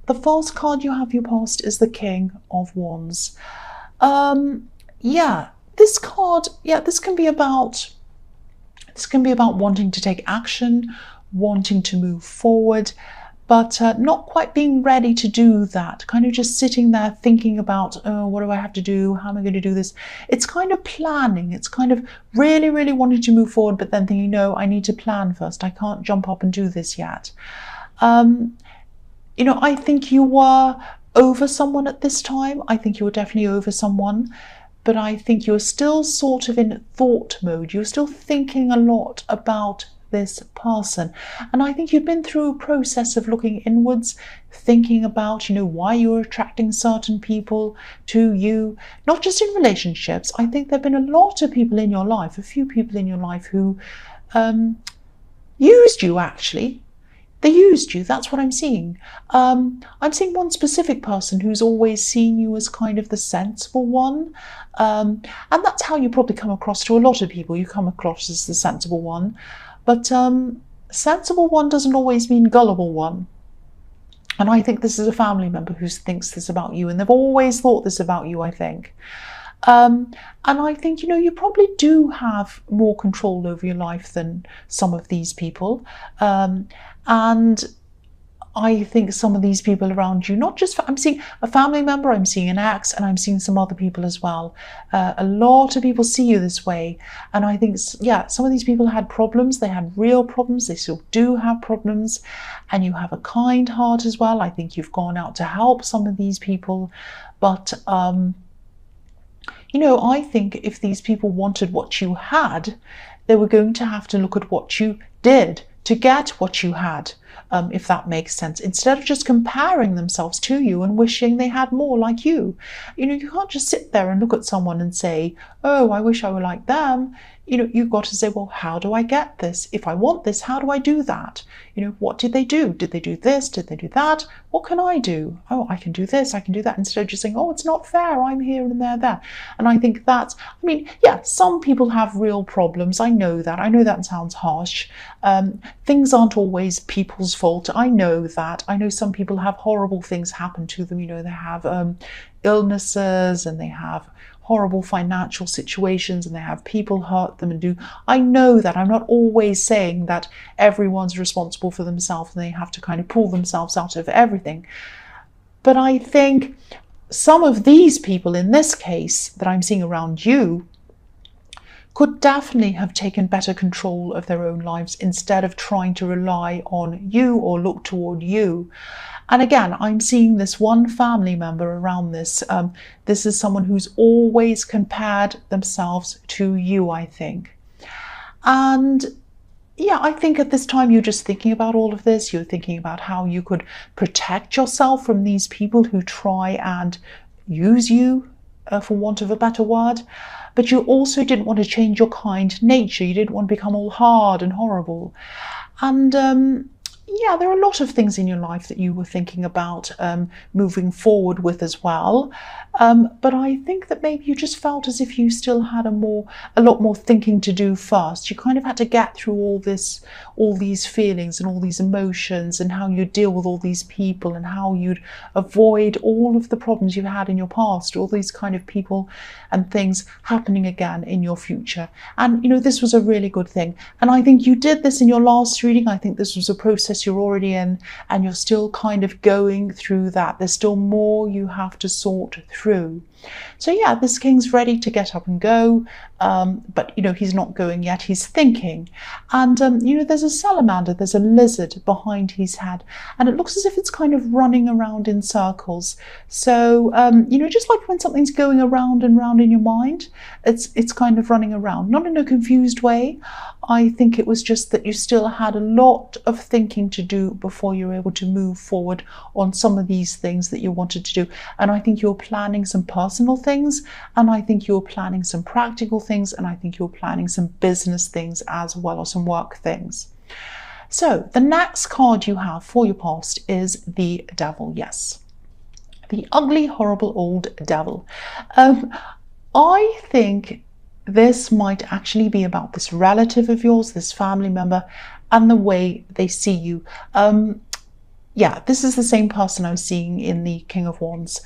The first card you have for your past is the King of Wands. Yeah, this card, this can be about wanting to take action, wanting to move forward, but not quite being ready to do that. Kind of just sitting there thinking about, oh, what do I have to do? How am I going to do this? It's kind of planning. It's kind of really, really wanting to move forward, but then thinking, no, I need to plan first. I can't jump up and do this yet. I think you were over someone at this time. I think you were definitely over someone, but I think you're still sort of in thought mode. You're still thinking a lot about this person. And I think you've been through a process of looking inwards, thinking about, why you're attracting certain people to you, not just in relationships. I think there have been a lot of people in your life, a few people in your life who used you, actually. They used you. That's what I'm seeing. I'm seeing one specific person who's always seen you as kind of the sensible one. And that's how you probably come across to a lot of people. You come across as the sensible one. But sensible one doesn't always mean gullible one. And I think this is a family member who thinks this about you. And they've always thought this about you, I think. And I think, you probably do have more control over your life than some of these people. And I think some of these people around you, I'm seeing a family member, I'm seeing an ex, and I'm seeing some other people as well. A lot of people see you this way. And I think, some of these people had problems. They had real problems. They still do have problems. And you have a kind heart as well. I think you've gone out to help some of these people. But, I think if these people wanted what you had, they were going to have to look at what you did to get what you had, if that makes sense, instead of just comparing themselves to you and wishing they had more like you. You can't just sit there and look at someone and say, oh, I wish I were like them. You've got to say, well, how do I get this? If I want this, how do I do that? What did they do? Did they do this? Did they do that? What can I do? Oh, I can do this, I can do that, instead of just saying, oh, it's not fair, I'm here and they're there. And I think some people have real problems. I know that sounds harsh. Things aren't always people's fault. I know that. I know some people have horrible things happen to them. They have illnesses, and they have horrible financial situations, and they have people hurt them I know that. I'm not always saying that everyone's responsible for themselves and they have to kind of pull themselves out of everything. But I think some of these people in this case that I'm seeing around you could definitely have taken better control of their own lives instead of trying to rely on you or look toward you. And again, I'm seeing this one family member around this. This is someone who's always compared themselves to you, I think. And I think at this time you're just thinking about all of this. You're thinking about how you could protect yourself from these people who try and use you, for want of a better word. But you also didn't want to change your kind nature. You didn't want to become all hard and horrible. And there are a lot of things in your life that you were thinking about moving forward with as well. But I think that maybe you just felt as if you still had a lot more thinking to do first. You kind of had to get through all these feelings and all these emotions, and how you deal with all these people, and how you'd avoid all of the problems you had in your past, all these kind of people and things happening again in your future. And this was a really good thing. And I think you did this in your last reading. I think this was a process you're already in, and you're still kind of going through that. There's still more you have to sort through. So this king's ready to get up and go, but he's not going yet. He's thinking. And there's a salamander, there's a lizard behind his head, and it looks as if it's kind of running around in circles. So just like when something's going around and round in your mind, it's kind of running around, not in a confused way. I think it was just that you still had a lot of thinking to do before you were able to move forward on some of these things that you wanted to do. And I think you're planning some personal things, and I think you're planning some practical things, and I think you're planning some business things as well, or some work things. So the next card you have for your past is the devil. Yes, the ugly, horrible old devil. I think this might actually be about this relative of yours, this family member, and the way they see you. yeah, this is the same person I was seeing in the King of Wands.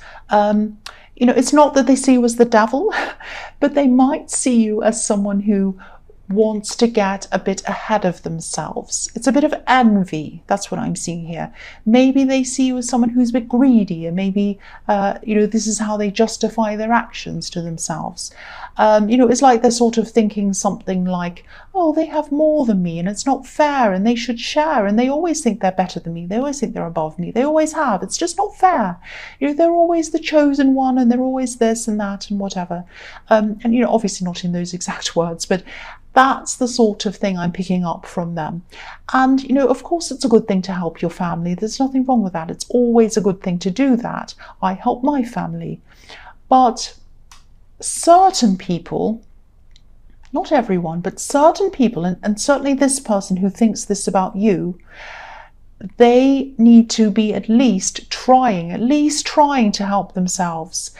It's not that they see you as the devil, but they might see you as someone who wants to get a bit ahead of themselves. It's a bit of envy. That's what I'm seeing here. Maybe they see you as someone who's a bit greedy, and maybe, this is how they justify their actions to themselves. It's like they're sort of thinking something like, oh, they have more than me and it's not fair and they should share, and they always think they're better than me. They always think they're above me. They always have. It's just not fair. They're always the chosen one and they're always this and that and whatever. Obviously not in those exact words, but that's the sort of thing I'm picking up from them. And, of course, it's a good thing to help your family. There's nothing wrong with that. It's always a good thing to do that. I help my family. But certain people, not everyone, but certain people, and certainly this person who thinks this about you, they need to be at least trying to help themselves.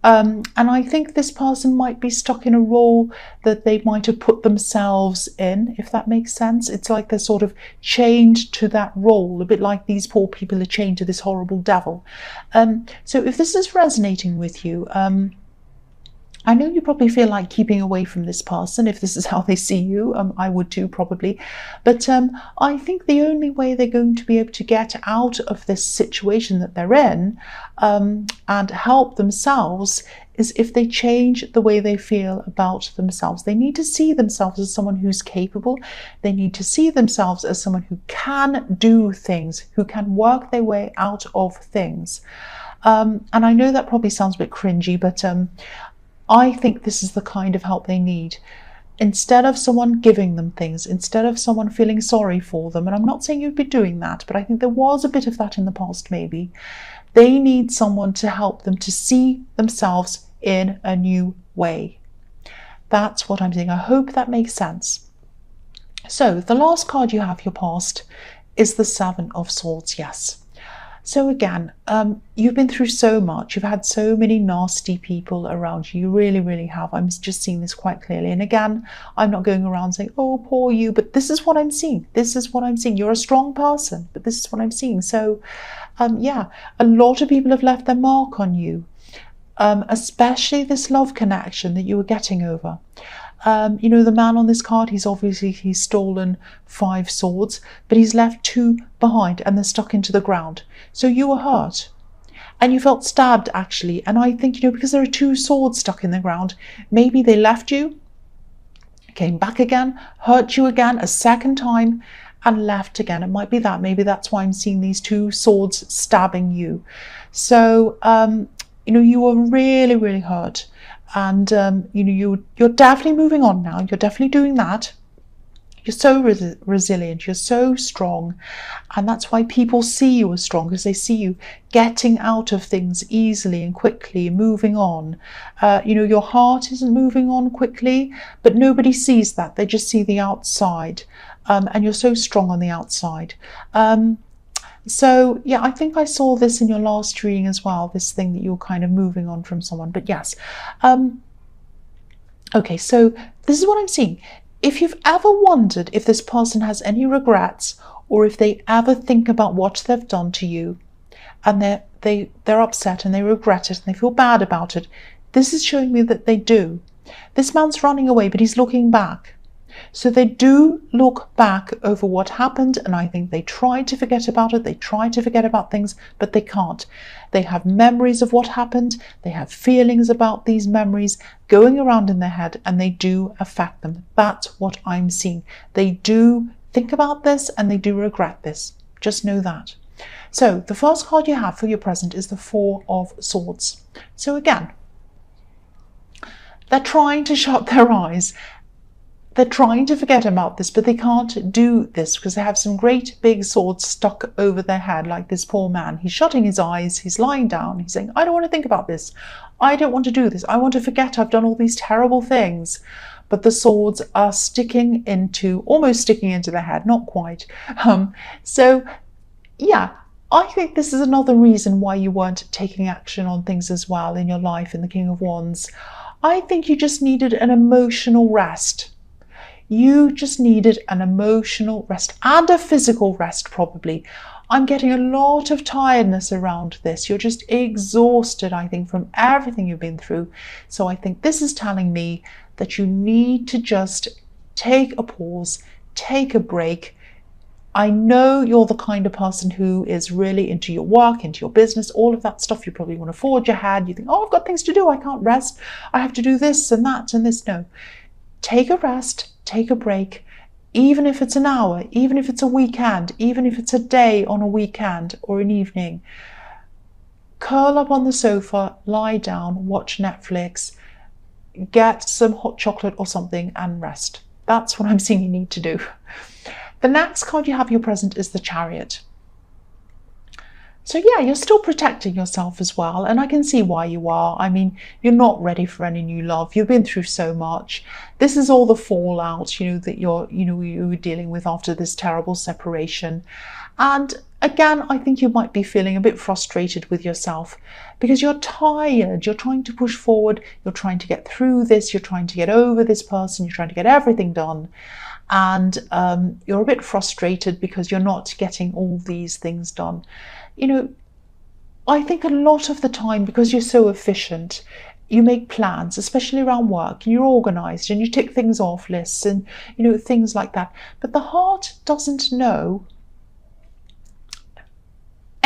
And I think this person might be stuck in a role that they might have put themselves in, if that makes sense. It's like they're sort of chained to that role, a bit like these poor people are chained to this horrible devil. So if this is resonating with you, I know you probably feel like keeping away from this person if this is how they see you. I would too, probably. But I think the only way they're going to be able to get out of this situation that they're in and help themselves is if they change the way they feel about themselves. They need to see themselves as someone who's capable. They need to see themselves as someone who can do things, who can work their way out of things. And I know that probably sounds a bit cringy, but I think this is the kind of help they need. Instead of someone giving them things, instead of someone feeling sorry for them, and I'm not saying you'd be doing that, but I think there was a bit of that in the past maybe, they need someone to help them to see themselves in a new way. That's what I'm saying. I hope that makes sense. So the last card you have, your past, is the Seven of Swords. Yes. So again, you've been through so much. You've had so many nasty people around you. You really, really have. I'm just seeing this quite clearly. And again, I'm not going around saying, oh, poor you, but this is what I'm seeing. This is what I'm seeing. You're a strong person, but this is what I'm seeing. So yeah, a lot of people have left their mark on you, especially this love connection that you were getting over. The man on this card, he's stolen 5 swords, but he's left 2 behind and they're stuck into the ground. So you were hurt and you felt stabbed actually. And I think, because there are 2 swords stuck in the ground, maybe they left you, came back again, hurt you again a second time and left again. It might be that. Maybe that's why I'm seeing these 2 swords stabbing you. So, you were really, really hurt. And, you're definitely moving on now. You're definitely doing that. You're so resilient. You're so strong. And that's why people see you as strong, because they see you getting out of things easily and quickly, moving on. Your heart isn't moving on quickly, but nobody sees that. They just see the outside. And you're so strong on the outside. So yeah, I think I saw this in your last reading as well, this thing that you're kind of moving on from someone. But yes, okay, so this is what I'm seeing. If you've ever wondered if this person has any regrets, or if they ever think about what they've done to you and they're upset and they regret it and they feel bad about it, this is showing me that they do. This man's running away, but he's looking back. So they do look back over what happened, and I think they try to forget about it. They try to forget about things, but they can't. They have memories of what happened. They have feelings about these memories going around in their head, and they do affect them. That's what I'm seeing. They do think about this and they do regret this. Just know that. So the first card you have for your present is the 4 of Swords. So again, they're trying to shut their eyes. They're trying to forget about this, but they can't do this because they have some great big swords stuck over their head, like this poor man. He's shutting his eyes, he's lying down, he's saying, I don't want to think about this. I don't want to do this. I want to forget I've done all these terrible things. But the swords are almost sticking into their head, not quite. So yeah, I think this is another reason why you weren't taking action on things as well in your life in the King of Wands. I think you just needed an emotional rest. You just needed an emotional rest and a physical rest, probably. I'm getting a lot of tiredness around this. You're just exhausted, I think, from everything you've been through. So I think this is telling me that you need to just take a pause, take a break. I know you're the kind of person who is really into your work, into your business, all of that stuff. You probably want to forge ahead. You think, oh, I've got things to do. I can't rest. I have to do this and that and this. No, take a rest, take a break, even if it's an hour, even if it's a weekend, even if it's a day on a weekend or an evening. Curl up on the sofa, lie down, watch Netflix, get some hot chocolate or something and rest. That's what I'm seeing you need to do. The next card you have your present is the Chariot. So yeah, you're still protecting yourself as well, and I can see why you are. I mean, you're not ready for any new love. You've been through so much. This is all the fallout, that you were dealing with after this terrible separation. And again, I think you might be feeling a bit frustrated with yourself because you're tired. You're trying to push forward. You're trying to get through this. You're trying to get over this person. You're trying to get everything done. And you're a bit frustrated because you're not getting all these things done. I think a lot of the time, because you're so efficient, you make plans, especially around work, and you're organized and you tick things off lists and, things like that. But the heart doesn't know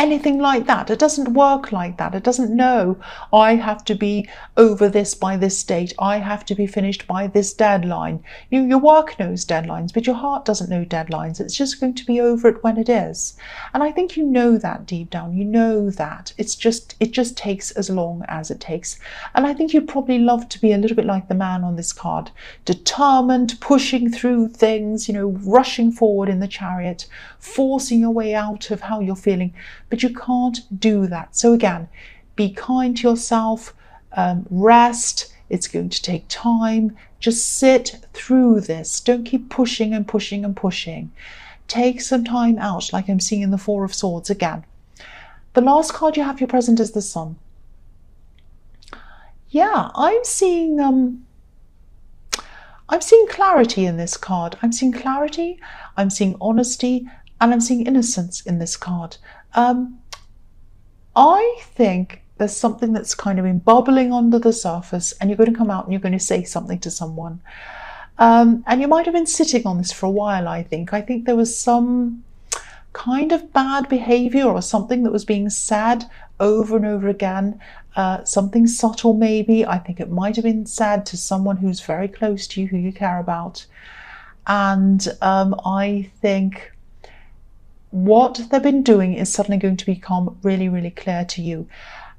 anything like that. It doesn't work like that. It doesn't know, I have to be over this by this date. I have to be finished by this deadline. Your work knows deadlines, but your heart doesn't know deadlines. It's just going to be over it when it is. And I think you know that deep down. You know that. It just takes as long as it takes. And I think you'd probably love to be a little bit like the man on this card, determined, pushing through things, rushing forward in the chariot, forcing your way out of how you're feeling. But you can't do that. So again, be kind to yourself, rest. It's going to take time. Just sit through this. Don't keep pushing and pushing and pushing. Take some time out, like I'm seeing in the Four of Swords again. The last card you have your present is the Sun. Yeah, I'm seeing clarity in this card. I'm seeing clarity, I'm seeing honesty, and I'm seeing innocence in this card. I think there's something that's kind of been bubbling under the surface, and you're going to come out and you're going to say something to someone. And you might have been sitting on this for a while, I think. I think there was some kind of bad behavior or something that was being said over and over again. Something subtle maybe. I think it might have been said to someone who's very close to you, who you care about. And I think what they've been doing is suddenly going to become really, really clear to you.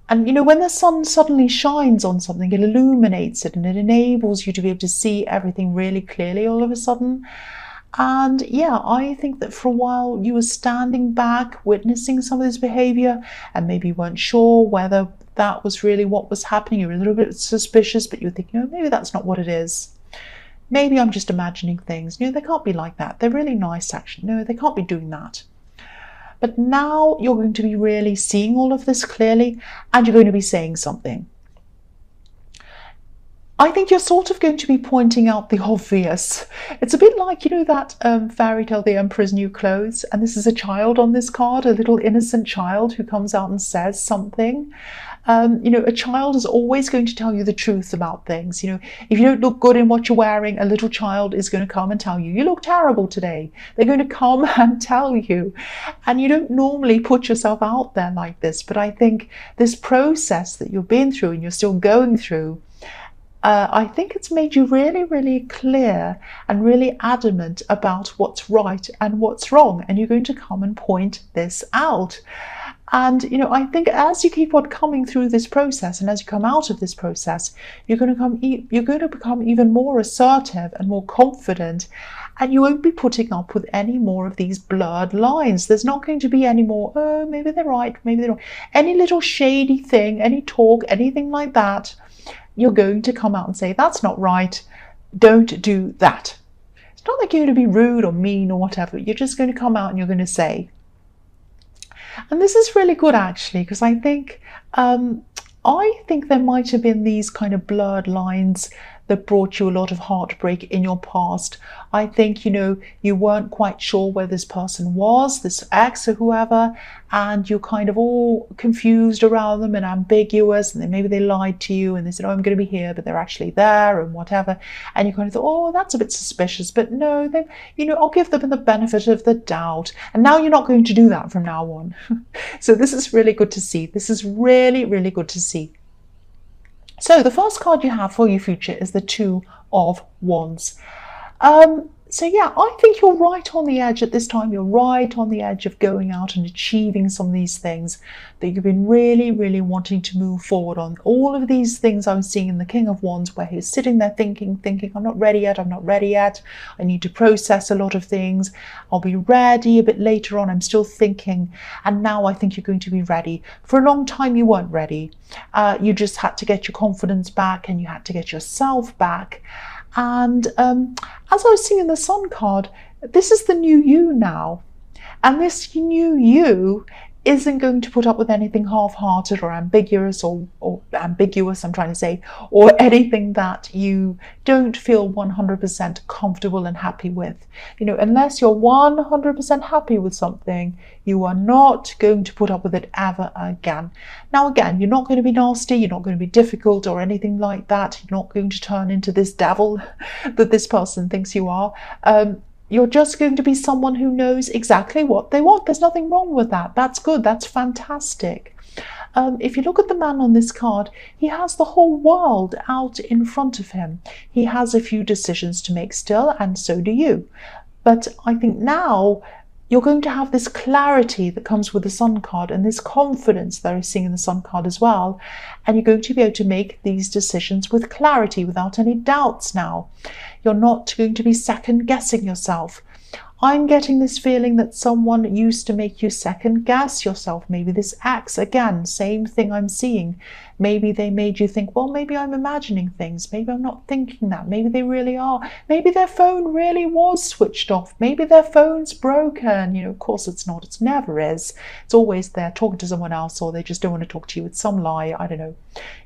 And when the sun suddenly shines on something, it illuminates it and it enables you to be able to see everything really clearly all of a sudden. And yeah, I think that for a while you were standing back, witnessing some of this behavior, and maybe weren't sure whether that was really what was happening. You were a little bit suspicious, but you were thinking, maybe that's not what it is. Maybe I'm just imagining things. They can't be like that. They're really nice, actually. No, they can't be doing that. But now you're going to be really seeing all of this clearly, and you're going to be saying something. I think you're sort of going to be pointing out the obvious. It's a bit like, that fairy tale, The Emperor's New Clothes, and this is a child on this card, a little innocent child who comes out and says something. A child is always going to tell you the truth about things. If you don't look good in what you're wearing, a little child is going to come and tell you, you look terrible today. They're going to come and tell you. And you don't normally put yourself out there like this. But I think this process that you've been through and you're still going through, I think it's made you really, really clear and really adamant about what's right and what's wrong. And you're going to come and point this out. And, I think as you keep on coming through this process and as you come out of this process, you're going to become even more assertive and more confident, and you won't be putting up with any more of these blurred lines. There's not going to be any more, oh, maybe they're right, maybe they're wrong. Any little shady thing, any talk, anything like that, you're going to come out and say, that's not right, don't do that. It's not like you're going to be rude or mean or whatever. You're just going to come out and you're going to say. And this is really good, actually, because I think there might have been these kind of blurred lines that brought you a lot of heartbreak in your past. I think, you know, you weren't quite sure where this person was, this ex or whoever, and you're kind of all confused around them and ambiguous, and then maybe they lied to you and they said, oh, I'm going to be here, but they're actually there and whatever. And you kind of thought, oh, that's a bit suspicious, but no, they, you know, I'll give them the benefit of the doubt. And now you're not going to do that from now on. So this is really good to see. This is really, really good to see. So the first card you have for your future is the Two of Wands. So yeah, I think you're right on the edge at this time. You're right on the edge of going out and achieving some of these things that you've been really, really wanting to move forward on. All of these things I'm seeing in the King of Wands, where he's sitting there thinking, I'm not ready yet, I'm not ready yet. I need to process a lot of things. I'll be ready a bit later on. I'm still thinking. And now I think you're going to be ready. For a long time, you weren't ready. You just had to get your confidence back and you had to get yourself back. And as I was seeing in the Sun card, this is the new you now. And this new you isn't going to put up with anything half-hearted or ambiguous or ambiguous, I'm trying to say, or anything that you don't feel 100% comfortable and happy with. You know, unless you're 100% happy with something, you are not going to put up with it ever again. Now, again, you're not going to be nasty, you're not going to be difficult or anything like that. You're not going to turn into this devil that this person thinks you are. You're just going to be someone who knows exactly what they want. There's nothing wrong with that. That's good. That's fantastic. If you look at the man on this card, he has the whole world out in front of him. He has a few decisions to make still, and so do you. But I think now you're going to have this clarity that comes with the Sun card and this confidence that I'm seeing in the Sun card as well. And you're going to be able to make these decisions with clarity, without any doubts now. You're not going to be second guessing yourself. I'm getting this feeling that someone used to make you second guess yourself. Maybe this ex, again, same thing I'm seeing. Maybe they made you think, well, maybe I'm imagining things. Maybe I'm not thinking that. Maybe they really are. Maybe their phone really was switched off. Maybe their phone's broken. You know, of course it's not. It never is. It's always there talking to someone else, or they just don't want to talk to you. It's some lie. I don't know.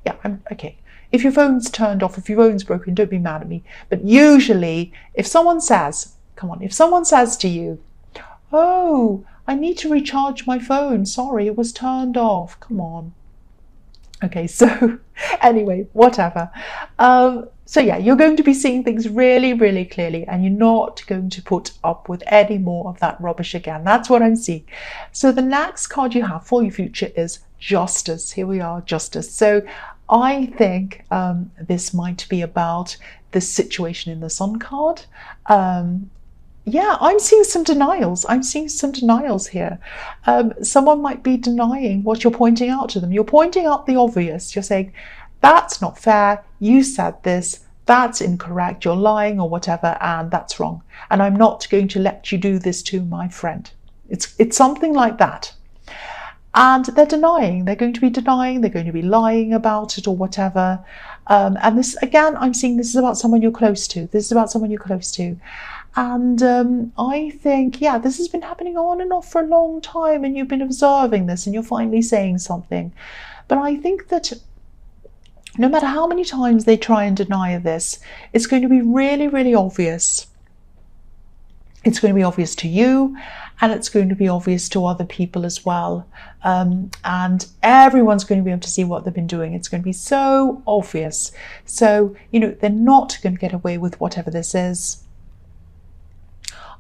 Yeah, okay. If your phone's turned off, if your phone's broken, don't be mad at me. But usually, if someone says, come on, if someone says to you, oh, I need to recharge my phone. Sorry, it was turned off. Come on. Okay, so anyway, whatever. So yeah, you're going to be seeing things really, really clearly, and you're not going to put up with any more of that rubbish again. That's what I'm seeing. So the next card you have for your future is Justice. Here we are, Justice. So I think this might be about the situation in the Sun card. Yeah, I'm seeing some denials. I'm seeing some denials here. Someone might be denying what you're pointing out to them. You're pointing out the obvious. You're saying, that's not fair. You said this. That's incorrect. You're lying or whatever, and that's wrong. And I'm not going to let you do this to my friend. It's something like that. And they're denying. They're going to be denying. They're going to be lying about it or whatever. And this, again, I'm seeing this is about someone you're close to. This is about someone you're close to. And I think, yeah, this has been happening on and off for a long time, and you've been observing this and you're finally saying something. But I think that no matter how many times they try and deny this, it's going to be really, really obvious. It's going to be obvious to you, and it's going to be obvious to other people as well. And everyone's going to be able to see what they've been doing. It's going to be so obvious. So, you know, they're not going to get away with whatever this is.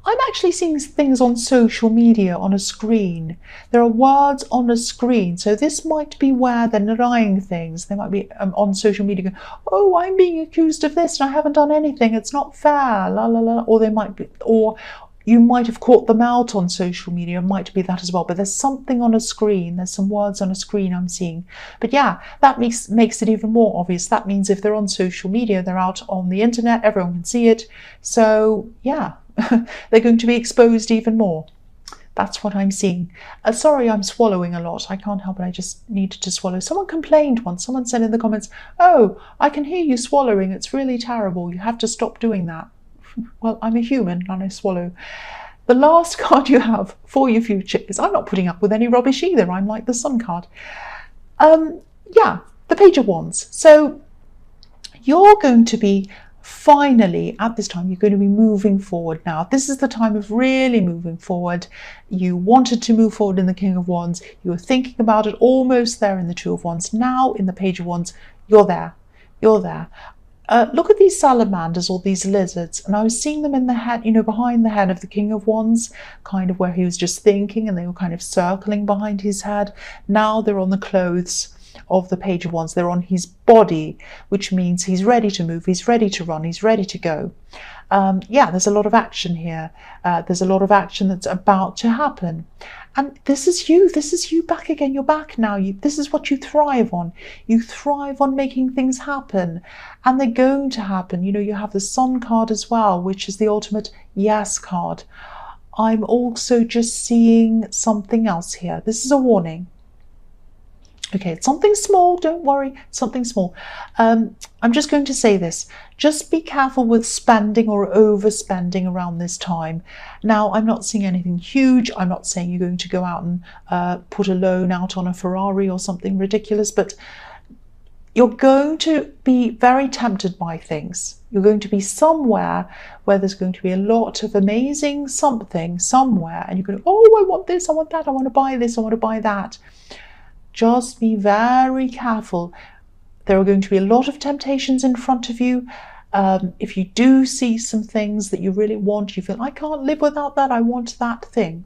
I'm actually seeing things on social media on a screen. There are words on a screen. So this might be where they're denying things. They might be on social media going, oh, I'm being accused of this and I haven't done anything. It's not fair, la, la, la. Or they might be, or you might have caught them out on social media. It might be that as well. But there's something on a screen. There's some words on a screen I'm seeing. But yeah, that makes it even more obvious. That means if they're on social media, they're out on the internet, everyone can see it. So yeah. They're going to be exposed even more. That's what I'm seeing. Sorry, I'm swallowing a lot. I can't help it. I just needed to swallow. Someone complained once. Someone said in the comments, oh, I can hear you swallowing. It's really terrible. You have to stop doing that. Well, I'm a human and I swallow. The last card you have for your future is, I'm not putting up with any rubbish either. I'm like the Sun card. Yeah, the Page of Wands. So you're going to be finally, at this time, you're going to be moving forward now. This is the time of really moving forward. You wanted to move forward in the King of Wands. You were thinking about it, almost there in the Two of Wands. Now in the Page of Wands, you're there. You're there. Look at these salamanders or these lizards, and I was seeing them in the head, behind the head of the King of Wands, kind of where he was just thinking, and they were kind of circling behind his head. Now they're on the clothes of the Page of Wands. They're on his body, which means he's ready to move, he's ready to run, he's ready to go. Yeah, there's a lot of action here. There's a lot of action that's about to happen. And this is you back again. You're back now. This is what you thrive on. You thrive on making things happen, and they're going to happen. You have the Sun card as well, which is the ultimate yes card. I'm also just seeing something else here. This is a warning. Okay, it's something small, don't worry, something small. I'm just going to say this. Just be careful with spending or overspending around this time. Now, I'm not seeing anything huge. I'm not saying you're going to go out and put a loan out on a Ferrari or something ridiculous, but you're going to be very tempted by things. You're going to be somewhere where there's going to be a lot of amazing something somewhere, and you're going to, oh, I want this, I want that, I want to buy this, I want to buy that. Just be very careful. There are going to be a lot of temptations in front of you. If you do see some things that you really want, you feel, I can't live without that, I want that thing.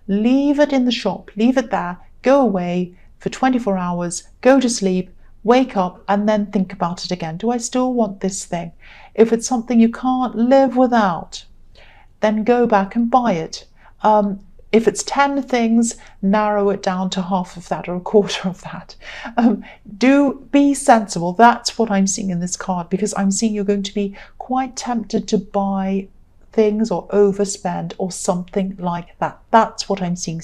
Leave it in the shop, leave it there, go away for 24 hours, go to sleep, wake up, and then think about it again. Do I still want this thing? If it's something you can't live without, then go back and buy it. If it's 10 things, narrow it down to half of that or a quarter of that. Do be sensible. That's what I'm seeing in this card, because I'm seeing you're going to be quite tempted to buy things or overspend or something like that. That's what I'm seeing.